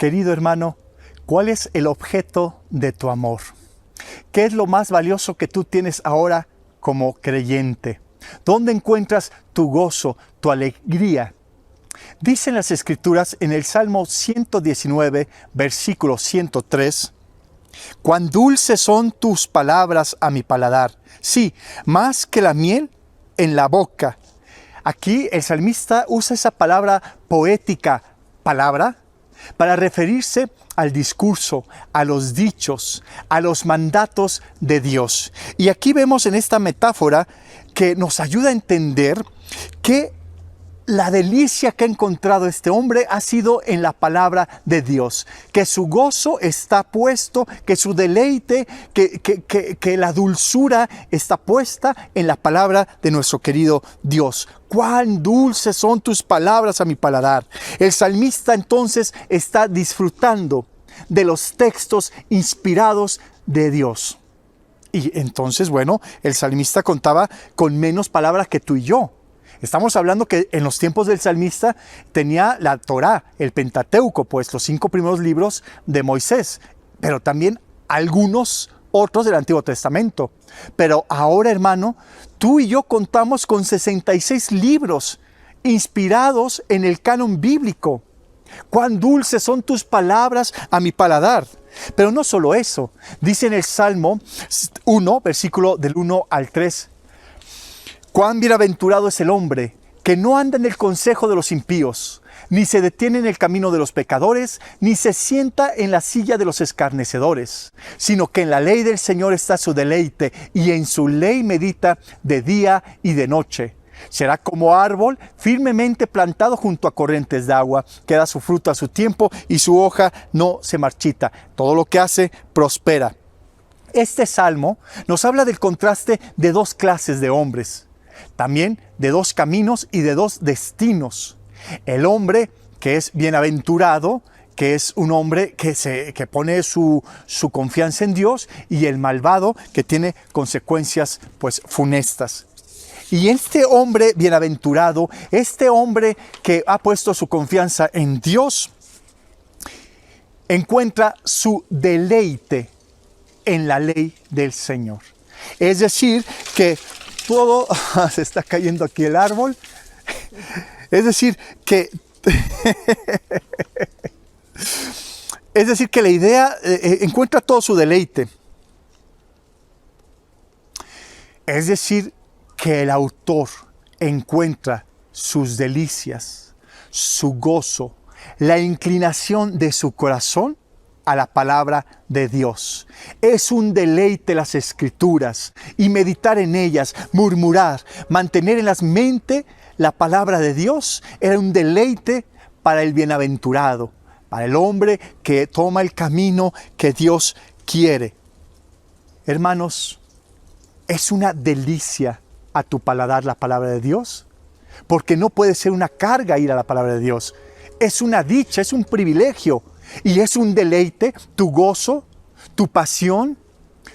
Querido hermano, ¿cuál es el objeto de tu amor? ¿Qué es lo más valioso que tú tienes ahora como creyente? ¿Dónde encuentras tu gozo, tu alegría? Dicen las Escrituras en el Salmo 119, versículo 103, «Cuán dulces son tus palabras a mi paladar, sí, más que la miel en la boca». Aquí el salmista usa esa palabra poética, palabra, para referirse al discurso, a los dichos, a los mandatos de Dios. Y aquí vemos en esta metáfora que nos ayuda a entender que la delicia que ha encontrado este hombre ha sido en la palabra de Dios, que su gozo está puesto, que su deleite, que la dulzura está puesta en la palabra de nuestro querido Dios. ¡Cuán dulces son tus palabras a mi paladar! El salmista entonces está disfrutando de los textos inspirados de Dios. Y entonces, bueno, el salmista contaba con menos palabras que tú y yo. Estamos hablando que en los tiempos del salmista tenía la Torá, el Pentateuco, pues los 5 primeros libros de Moisés, pero también algunos otros del Antiguo Testamento. Pero ahora, hermano, tú y yo contamos con 66 libros inspirados en el canon bíblico. ¡Cuán dulces son tus palabras a mi paladar! Pero no solo eso, dice en el Salmo 1, versículo del 1 al 3, «Cuán bienaventurado es el hombre que no anda en el consejo de los impíos, ni se detiene en el camino de los pecadores, ni se sienta en la silla de los escarnecedores, sino que en la ley del Señor está su deleite, y en su ley medita de día y de noche. Será como árbol firmemente plantado junto a corrientes de agua, que da su fruto a su tiempo y su hoja no se marchita. Todo lo que hace prospera». Este salmo nos habla del contraste de 2 clases de hombres, también de 2 caminos y de 2 destinos. El hombre que es bienaventurado, que es un hombre que pone su confianza en Dios, y el malvado que tiene consecuencias pues funestas. Y este hombre bienaventurado, este hombre que ha puesto su confianza en Dios, encuentra su deleite en la ley del Señor. Es decir, que todo... se está cayendo aquí el árbol. Es decir, que... es decir, que la idea encuentra todo su deleite. Es decir, que el autor encuentra sus delicias, su gozo, la inclinación de su corazón a la palabra de Dios. Es un deleite las Escrituras y meditar en ellas, murmurar, mantener en las mente la palabra de Dios era un deleite para el bienaventurado, para el hombre que toma el camino que Dios quiere. Hermanos, es una delicia a tu paladar la palabra de Dios, porque no puede ser una carga ir a la palabra de Dios. Es una dicha, es un privilegio. Y es un deleite, tu gozo, tu pasión,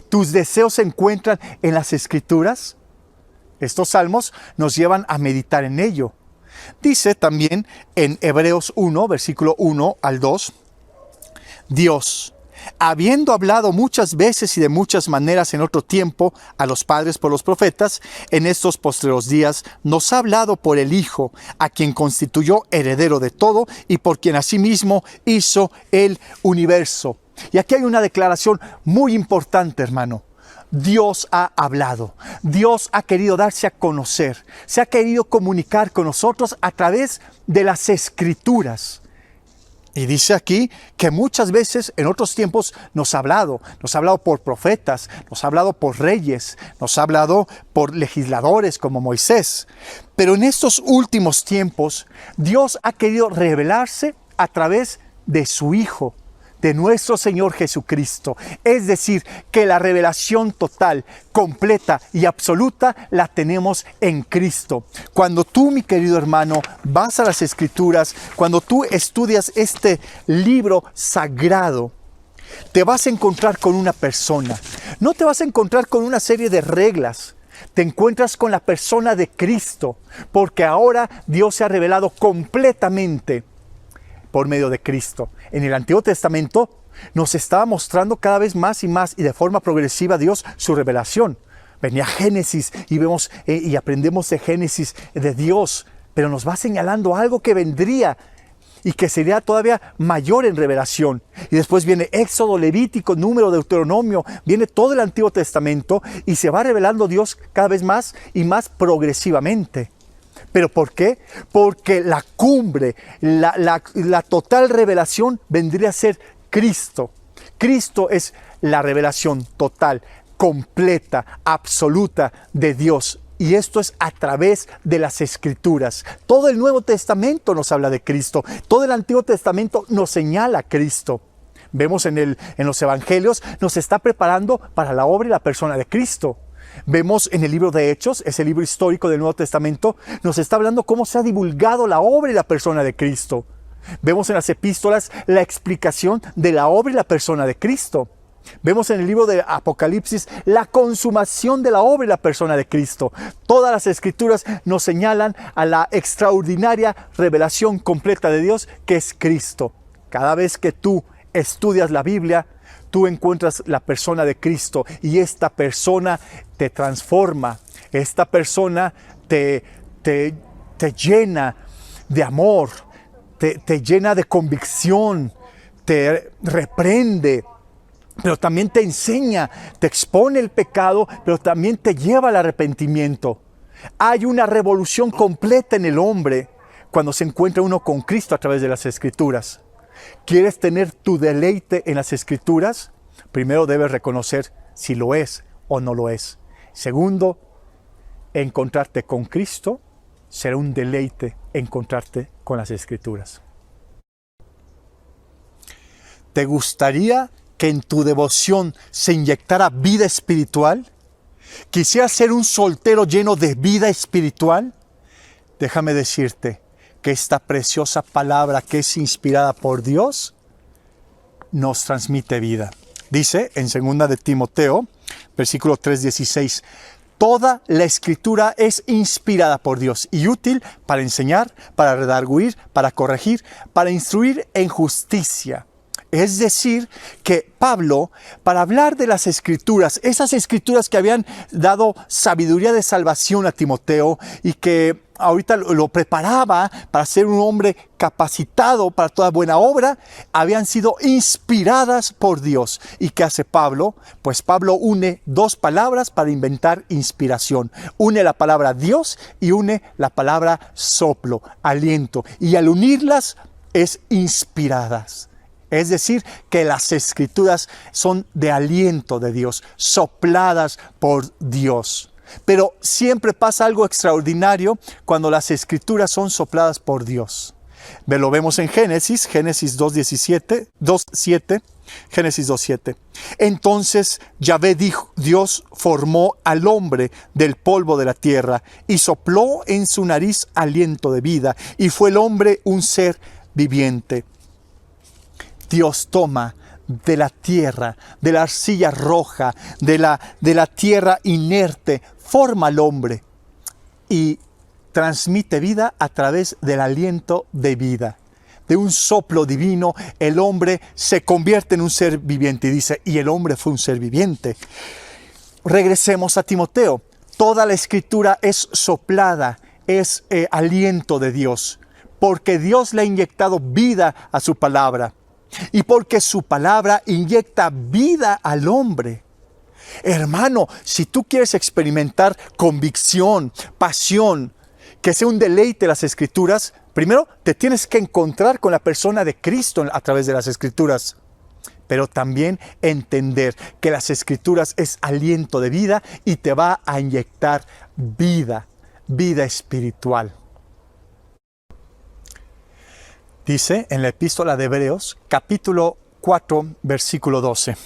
tus deseos se encuentran en las Escrituras. Estos salmos nos llevan a meditar en ello. Dice también en Hebreos 1, versículo 1 al 2, «Dios, habiendo hablado muchas veces y de muchas maneras en otro tiempo a los padres por los profetas, en estos postreros días nos ha hablado por el Hijo, a quien constituyó heredero de todo y por quien asimismo hizo el universo». Y aquí hay una declaración muy importante, hermano. Dios ha hablado, Dios ha querido darse a conocer, se ha querido comunicar con nosotros a través de las Escrituras. Y dice aquí que muchas veces en otros tiempos nos ha hablado por profetas, nos ha hablado por reyes, nos ha hablado por legisladores como Moisés. Pero en estos últimos tiempos, Dios ha querido revelarse a través de su Hijo, de nuestro Señor Jesucristo. Es decir, que la revelación total, completa y absoluta la tenemos en Cristo. Cuando tú, mi querido hermano, vas a las Escrituras, cuando tú estudias este libro sagrado, te vas a encontrar con una persona. No te vas a encontrar con una serie de reglas. Te encuentras con la persona de Cristo, porque ahora Dios se ha revelado completamente por medio de Cristo. En el Antiguo Testamento nos estaba mostrando cada vez más y más y de forma progresiva Dios su revelación. Venía Génesis y vemos y aprendemos de Génesis de Dios, pero nos va señalando algo que vendría y que sería todavía mayor en revelación. Y después viene Éxodo, Levítico, Número, Deuteronomio, viene todo el Antiguo Testamento y se va revelando Dios cada vez más y más progresivamente. ¿Pero por qué? Porque la cumbre, la total revelación vendría a ser Cristo. Cristo es la revelación total, completa, absoluta de Dios. Y esto es a través de las Escrituras. Todo el Nuevo Testamento nos habla de Cristo. Todo el Antiguo Testamento nos señala a Cristo. Vemos en los Evangelios, nos está preparando para la obra y la persona de Cristo. Vemos en el libro de Hechos, ese libro histórico del Nuevo Testamento, nos está hablando cómo se ha divulgado la obra y la persona de Cristo. Vemos en las epístolas la explicación de la obra y la persona de Cristo. Vemos en el libro de Apocalipsis la consumación de la obra y la persona de Cristo. Todas las Escrituras nos señalan a la extraordinaria revelación completa de Dios que es Cristo. Cada vez que tú estudias la Biblia, tú encuentras la persona de Cristo y esta persona te transforma. Esta persona te llena de amor, te llena de convicción, te reprende, pero también te enseña, te expone el pecado, pero también te lleva al arrepentimiento. Hay una revolución completa en el hombre cuando se encuentra uno con Cristo a través de las Escrituras. ¿Quieres tener tu deleite en las Escrituras? Primero debes reconocer si lo es o no lo es. Segundo, encontrarte con Cristo será un deleite encontrarte con las Escrituras. ¿Te gustaría que en tu devoción se inyectara vida espiritual? ¿Quisieras ser un soltero lleno de vida espiritual? Déjame decirte que esta preciosa palabra que es inspirada por Dios nos transmite vida. Dice en 2 de Timoteo, versículo 3:16, toda la Escritura es inspirada por Dios y útil para enseñar, para redarguir, para corregir, para instruir en justicia. Es decir, que Pablo, para hablar de las Escrituras, esas Escrituras que habían dado sabiduría de salvación a Timoteo y que ahorita lo preparaba para ser un hombre capacitado para toda buena obra, habían sido inspiradas por Dios. ¿Y qué hace Pablo? Pues Pablo une dos palabras para inventar inspiración. Une la palabra Dios y une la palabra soplo, aliento. Y al unirlas es inspiradas. Es decir, que las Escrituras son de aliento de Dios, sopladas por Dios. Pero siempre pasa algo extraordinario cuando las Escrituras son sopladas por Dios. Lo vemos en Génesis 2:7. Génesis 2:7. Entonces Yahvé dijo, Dios formó al hombre del polvo de la tierra y sopló en su nariz aliento de vida, y fue el hombre un ser viviente. Dios toma de la tierra, de la arcilla roja, de la tierra inerte, forma al hombre y transmite vida a través del aliento de vida. De un soplo divino, el hombre se convierte en un ser viviente. Y dice, y el hombre fue un ser viviente. Regresemos a Timoteo. Toda la Escritura es soplada, es aliento de Dios, porque Dios le ha inyectado vida a su palabra. Y porque su palabra inyecta vida al hombre. Hermano, si tú quieres experimentar convicción, pasión, que sea un deleite las Escrituras, primero te tienes que encontrar con la persona de Cristo a través de las Escrituras. Pero también entender que las Escrituras es aliento de vida y te va a inyectar vida, vida espiritual. Dice en la epístola de Hebreos, capítulo 4, versículo 12.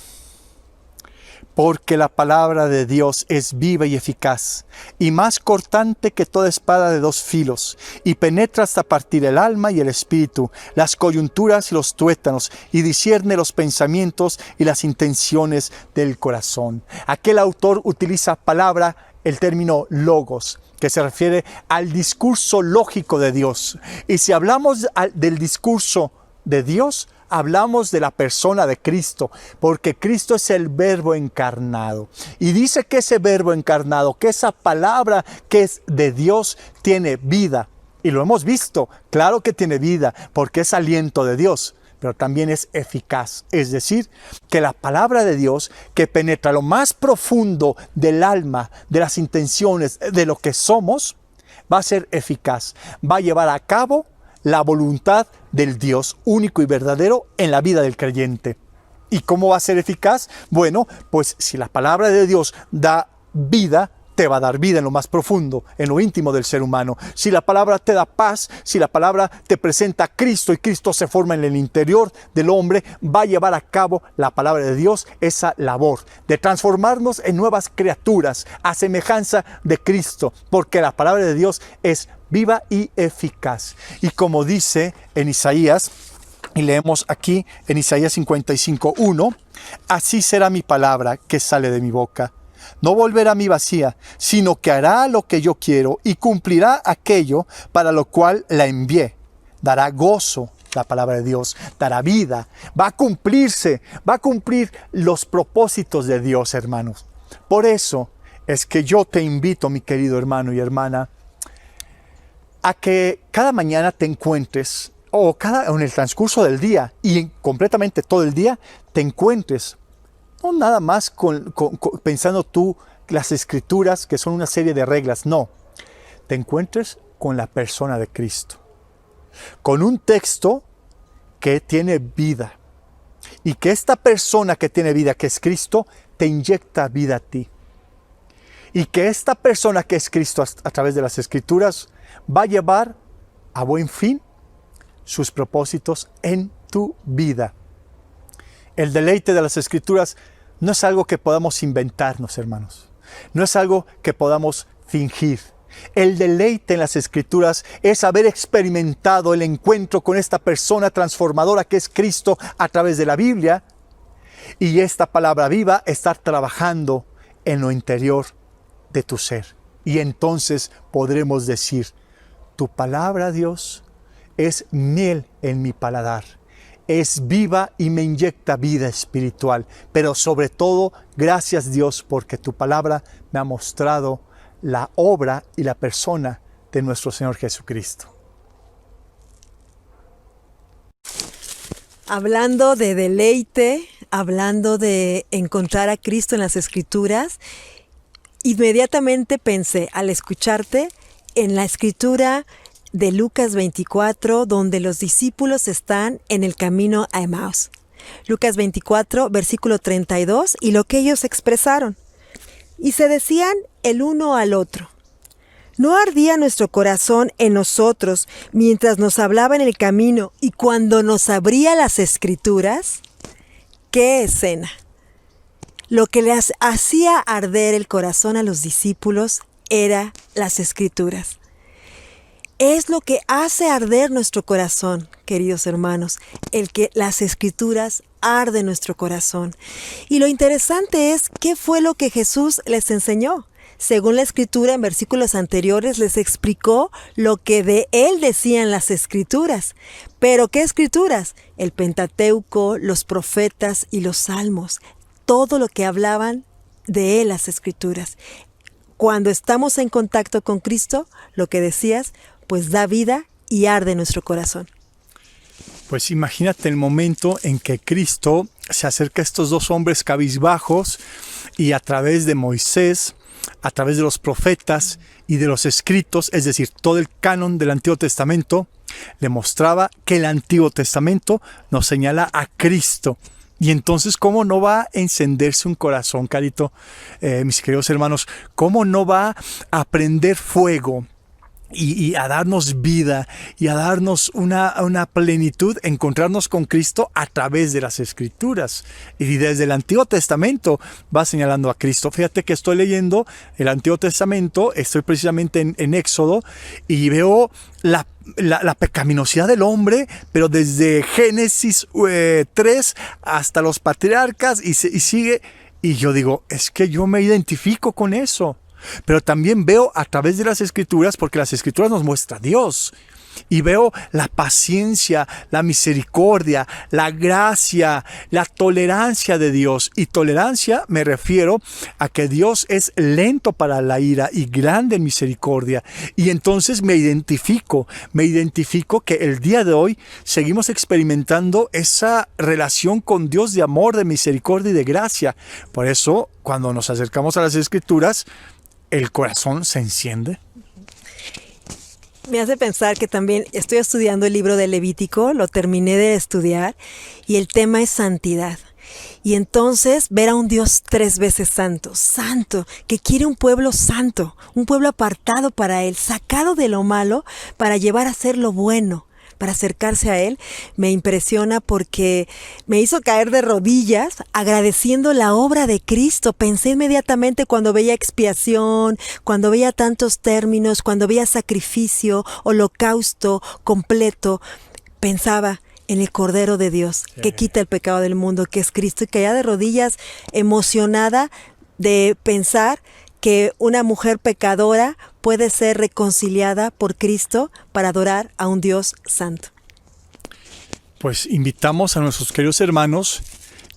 Porque la palabra de Dios es viva y eficaz, y más cortante que toda espada de dos filos, y penetra hasta partir el alma y el espíritu, las coyunturas y los tuétanos, y discierne los pensamientos y las intenciones del corazón. Aquel autor utiliza el término logos, que se refiere al discurso lógico de Dios. Y si hablamos del discurso de Dios, hablamos de la persona de Cristo, porque Cristo es el Verbo encarnado. Y dice que ese Verbo encarnado, que esa palabra que es de Dios, tiene vida. Y lo hemos visto, claro que tiene vida, porque es aliento de Dios, pero también es eficaz. Es decir, que la palabra de Dios, que penetra lo más profundo del alma, de las intenciones, de lo que somos, va a ser eficaz. Va a llevar a cabo la voluntad del Dios único y verdadero en la vida del creyente. ¿Y cómo va a ser eficaz? Bueno, pues si la palabra de Dios da vida, te va a dar vida en lo más profundo, en lo íntimo del ser humano. Si la palabra te da paz, si la palabra te presenta a Cristo y Cristo se forma en el interior del hombre, va a llevar a cabo la palabra de Dios esa labor de transformarnos en nuevas criaturas a semejanza de Cristo, porque la palabra de Dios es viva y eficaz. Y como dice en Isaías, y leemos aquí en Isaías 55:1, así será mi palabra que sale de mi boca. No volverá a mí vacía, sino que hará lo que yo quiero y cumplirá aquello para lo cual la envié. Dará gozo, la palabra de Dios, dará vida, va a cumplirse, va a cumplir los propósitos de Dios, hermanos. Por eso es que yo te invito, mi querido hermano y hermana, a que cada mañana te encuentres, o en el transcurso del día y completamente todo el día, te encuentres no nada más pensando tú las escrituras, que son una serie de reglas, no. Te encuentres con la persona de Cristo. Con un texto que tiene vida. Y que esta persona que tiene vida, que es Cristo, te inyecta vida a ti. Y que esta persona que es Cristo a través de las escrituras va a llevar a buen fin sus propósitos en tu vida. El deleite de las escrituras no es algo que podamos inventarnos, hermanos. No es algo que podamos fingir. El deleite en las escrituras es haber experimentado el encuentro con esta persona transformadora que es Cristo a través de la Biblia. Y esta palabra viva estar trabajando en lo interior de tu ser. Y entonces podremos decir, tu palabra, Dios, es miel en mi paladar. Es viva y me inyecta vida espiritual. Pero sobre todo, gracias Dios, porque tu palabra me ha mostrado la obra y la persona de nuestro Señor Jesucristo. Hablando de deleite, hablando de encontrar a Cristo en las Escrituras, inmediatamente pensé al escucharte en la Escritura de Lucas 24, donde los discípulos están en el camino a Emaús. Lucas 24, versículo 32, y lo que ellos expresaron. Y se decían el uno al otro, ¿no ardía nuestro corazón en nosotros mientras nos hablaba en el camino y cuando nos abría las Escrituras? ¡Qué escena! Lo que les hacía arder el corazón a los discípulos era las Escrituras. Es lo que hace arder nuestro corazón, queridos hermanos, el que las Escrituras arden nuestro corazón. Y lo interesante es, ¿qué fue lo que Jesús les enseñó? Según la Escritura, en versículos anteriores les explicó lo que de Él decían las Escrituras. ¿Pero qué Escrituras? El Pentateuco, los profetas y los salmos. Todo lo que hablaban de Él las Escrituras. Cuando estamos en contacto con Cristo, lo que decías, pues da vida y arde nuestro corazón. Pues imagínate el momento en que Cristo se acerca a estos dos hombres cabizbajos y a través de Moisés, a través de los profetas y de los escritos, es decir, todo el canon del Antiguo Testamento, le mostraba que el Antiguo Testamento nos señala a Cristo. Y entonces, ¿cómo no va a encenderse un corazón, carito, mis queridos hermanos? ¿Cómo no va a prender fuego? Y a darnos vida y a darnos una plenitud, encontrarnos con Cristo a través de las Escrituras. Y desde el Antiguo Testamento va señalando a Cristo. Fíjate que estoy leyendo el Antiguo Testamento, estoy precisamente en Éxodo y veo la pecaminosidad del hombre, pero desde Génesis 3 hasta los patriarcas y sigue. Y yo digo, es que yo me identifico con eso. Pero también veo a través de las Escrituras, porque las Escrituras nos muestran a Dios. y veo la paciencia, la misericordia, la gracia, la tolerancia de Dios. Y tolerancia me refiero a que Dios es lento para la ira y grande en misericordia. Y entonces me identifico que el día de hoy seguimos experimentando esa relación con Dios de amor, de misericordia y de gracia. Por eso, cuando nos acercamos a las Escrituras, el corazón se enciende. Me hace pensar que también estoy estudiando el libro de Levítico, lo terminé de estudiar, y el tema es santidad. Y entonces ver a un Dios 3 veces santo, que quiere un pueblo santo, un pueblo apartado para Él, sacado de lo malo para llevar a hacer lo bueno, para acercarse a Él, me impresiona porque me hizo caer de rodillas agradeciendo la obra de Cristo. Pensé inmediatamente cuando veía expiación, cuando veía tantos términos, cuando veía sacrificio, holocausto completo, pensaba en el Cordero de Dios que quita el pecado del mundo, que es Cristo, y caía de rodillas emocionada de pensar que una mujer pecadora puede ser reconciliada por Cristo para adorar a un Dios santo. Pues invitamos a nuestros queridos hermanos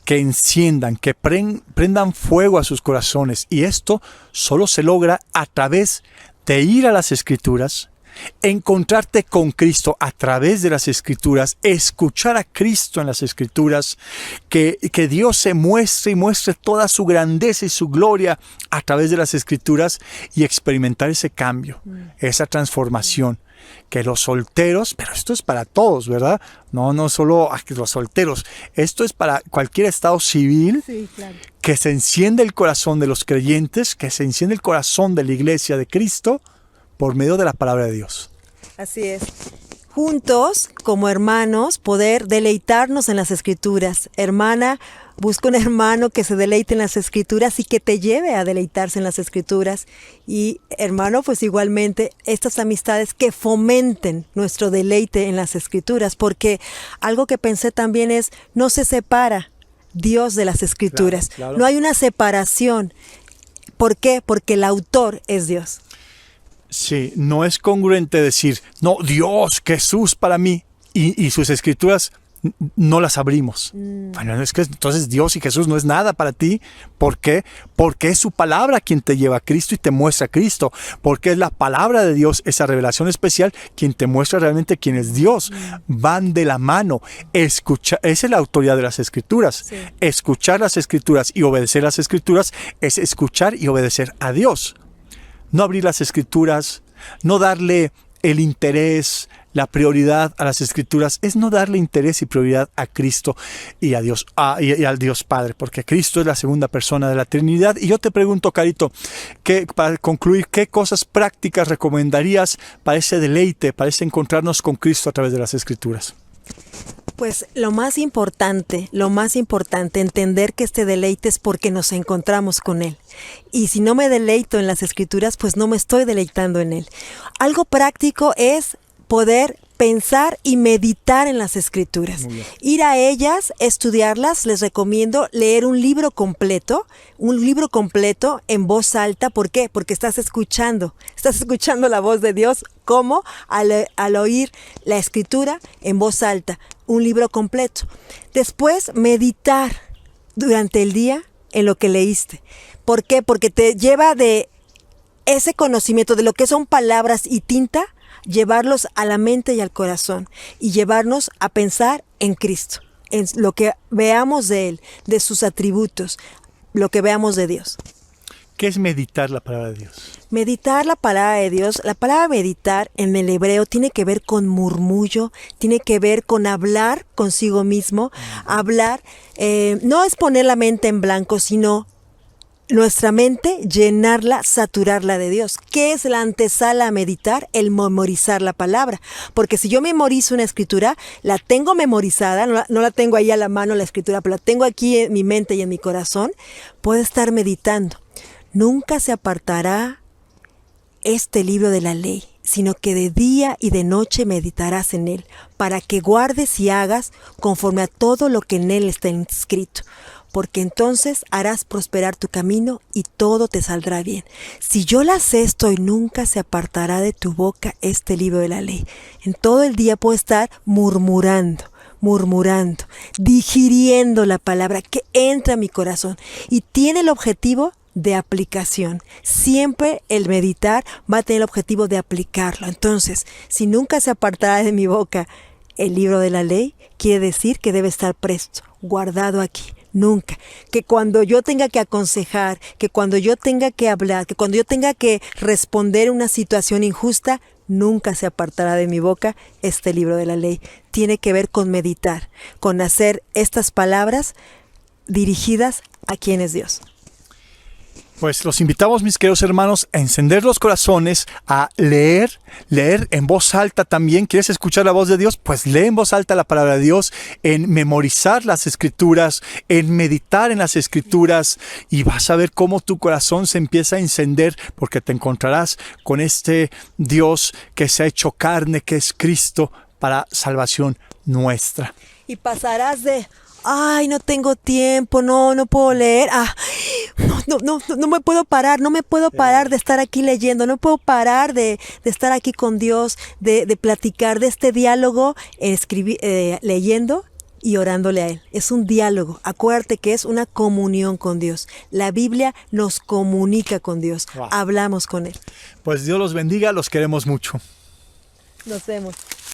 que enciendan, que prendan fuego a sus corazones. Y esto solo se logra a través de ir a las Escrituras, encontrarte con Cristo a través de las Escrituras, escuchar a Cristo en las Escrituras, que Dios se muestre y muestre toda su grandeza y su gloria a través de las Escrituras y experimentar ese cambio, esa transformación. Que los solteros, pero esto es para todos, ¿verdad? No solo los solteros, esto es para cualquier estado civil, sí, claro. Que se enciende el corazón de los creyentes, que se enciende el corazón de la iglesia de Cristo, por medio de la palabra de Dios. Así es. Juntos, como hermanos, poder deleitarnos en las Escrituras. Hermana, busca un hermano que se deleite en las Escrituras y que te lleve a deleitarse en las Escrituras. Y hermano, pues igualmente, estas amistades que fomenten nuestro deleite en las Escrituras. Porque algo que pensé también es, no se separa Dios de las Escrituras. Claro. No hay una separación. ¿Por qué? Porque el autor es Dios. Sí, no es congruente decir, no, Dios, Jesús para mí, y sus Escrituras no las abrimos. Bueno, es que entonces Dios y Jesús no es nada para ti. ¿Por qué? Porque es su palabra quien te lleva a Cristo y te muestra a Cristo. Porque es la palabra de Dios, esa revelación especial, quien te muestra realmente quién es Dios. Van de la mano. Esa es la autoridad de las Escrituras. Sí. Escuchar las Escrituras y obedecer las Escrituras es escuchar y obedecer a Dios. No abrir las Escrituras, no darle el interés, la prioridad a las Escrituras, es no darle interés y prioridad a Cristo y a Dios, y al Dios Padre, porque Cristo es la segunda persona de la Trinidad. Y yo te pregunto, Carito, para concluir, ¿qué cosas prácticas recomendarías para ese deleite, para ese encontrarnos con Cristo a través de las Escrituras? Pues lo más importante, entender que este deleite es porque nos encontramos con Él. Y si no me deleito en las Escrituras, pues no me estoy deleitando en Él. Algo práctico es poder pensar y meditar en las Escrituras. Ir a ellas, estudiarlas. Les recomiendo leer un libro completo en voz alta. ¿Por qué? Porque estás escuchando la voz de Dios. ¿Cómo? Al oír la Escritura en voz alta, un libro completo. Después, meditar durante el día en lo que leíste. ¿Por qué? Porque te lleva de ese conocimiento de lo que son palabras y tinta, llevarlos a la mente y al corazón y llevarnos a pensar en Cristo, en lo que veamos de Él, de sus atributos, lo que veamos de Dios. ¿Qué es meditar la palabra de Dios? Meditar la palabra de Dios, la palabra meditar en el hebreo tiene que ver con murmullo, tiene que ver con hablar consigo mismo, hablar, no es poner la mente en blanco, sino nuestra mente, llenarla, saturarla de Dios. ¿Qué es la antesala a meditar? El memorizar la palabra. Porque si yo memorizo una escritura, la tengo memorizada, no la tengo ahí a la mano la escritura, pero la tengo aquí en mi mente y en mi corazón, puedo estar meditando. Nunca se apartará este libro de la ley, sino que de día y de noche meditarás en él, para que guardes y hagas conforme a todo lo que en él está inscrito. porque entonces harás prosperar tu camino y todo te saldrá bien. Si yo la sé esto y nunca se apartará de tu boca este libro de la ley. En todo el día puedo estar murmurando, digiriendo la palabra que entra a mi corazón y tiene el objetivo de aplicación. Siempre el meditar va a tener el objetivo de aplicarlo. Entonces, si nunca se apartará de mi boca el libro de la ley, quiere decir que debe estar presto, guardado aquí. Nunca. Que cuando yo tenga que aconsejar, que cuando yo tenga que hablar, que cuando yo tenga que responder una situación injusta, nunca se apartará de mi boca este libro de la ley. Tiene que ver con meditar, con hacer estas palabras dirigidas a quién es Dios. Pues los invitamos, mis queridos hermanos, a encender los corazones, a leer en voz alta también. ¿Quieres escuchar la voz de Dios? Pues lee en voz alta la palabra de Dios, en memorizar las Escrituras, en meditar en las Escrituras, y vas a ver cómo tu corazón se empieza a encender, porque te encontrarás con este Dios que se ha hecho carne, que es Cristo, para salvación nuestra. Y pasarás de... Ay, no tengo tiempo, no puedo leer. No me puedo parar, no me puedo parar de estar aquí leyendo, no puedo parar de estar aquí con Dios, de platicar, de este diálogo, leyendo y orándole a Él. Es un diálogo, acuérdate que es una comunión con Dios. La Biblia nos comunica con Dios, hablamos con Él. Pues Dios los bendiga, los queremos mucho. Nos vemos.